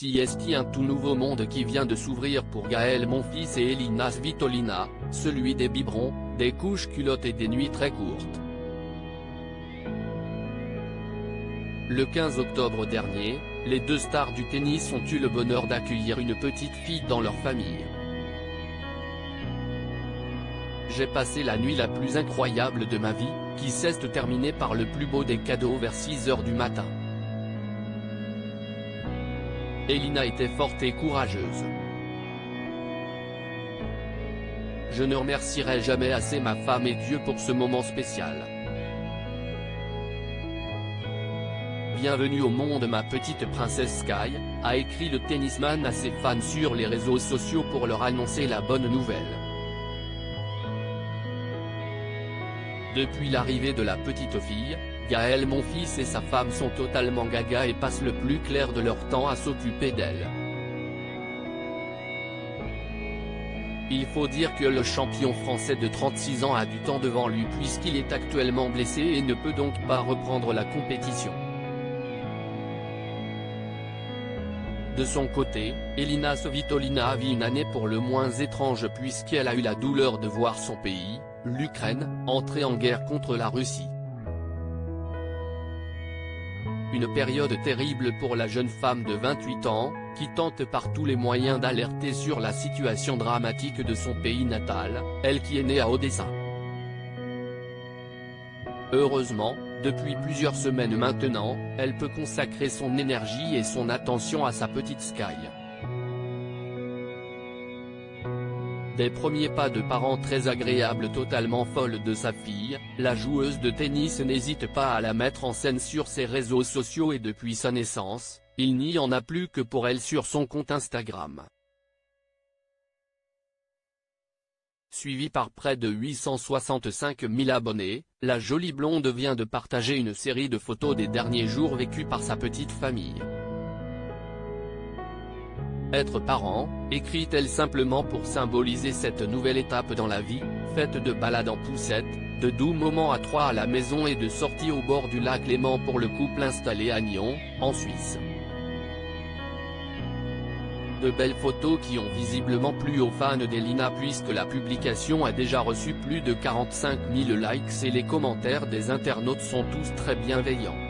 Si est un tout nouveau monde qui vient de s'ouvrir pour Gaël Monfils et Elina Svitolina, celui des biberons, des couches culottes et des nuits très courtes. Le 15 octobre dernier, les deux stars du tennis ont eu le bonheur d'accueillir une petite fille dans leur famille. J'ai passé la nuit la plus incroyable de ma vie, qui s'est terminée par le plus beau des cadeaux vers 6 heures du matin. Elina était forte et courageuse. Je ne remercierai jamais assez ma femme et Dieu pour ce moment spécial. Bienvenue au monde ma petite princesse Sky, a écrit le tennisman à ses fans sur les réseaux sociaux pour leur annoncer la bonne nouvelle. Depuis l'arrivée de la petite fille, Gaël Monfils et sa femme sont totalement gaga et passent le plus clair de leur temps à s'occuper d'elle. Il faut dire que le champion français de 36 ans a du temps devant lui puisqu'il est actuellement blessé et ne peut donc pas reprendre la compétition. De son côté, Elina Svitolina vit une année pour le moins étrange puisqu'elle a eu la douleur de voir son pays, l'Ukraine, entrer en guerre contre la Russie. Une période terrible pour la jeune femme de 28 ans, qui tente par tous les moyens d'alerter sur la situation dramatique de son pays natal, elle qui est née à Odessa. Heureusement, depuis plusieurs semaines maintenant, elle peut consacrer son énergie et son attention à sa petite Sky. Des premiers pas de parents très agréables totalement folle de sa fille, la joueuse de tennis n'hésite pas à la mettre en scène sur ses réseaux sociaux et depuis sa naissance, il n'y en a plus que pour elle sur son compte Instagram. Suivie par près de 865 000 abonnés, la jolie blonde vient de partager une série de photos des derniers jours vécus par sa petite famille. Être parent, écrit-elle simplement pour symboliser cette nouvelle étape dans la vie, faite de balades en poussette, de doux moments à trois à la maison et de sorties au bord du lac Léman pour le couple installé à Nyon, en Suisse. De belles photos qui ont visiblement plu aux fans d'Elina puisque la publication a déjà reçu plus de 45 000 likes et les commentaires des internautes sont tous très bienveillants.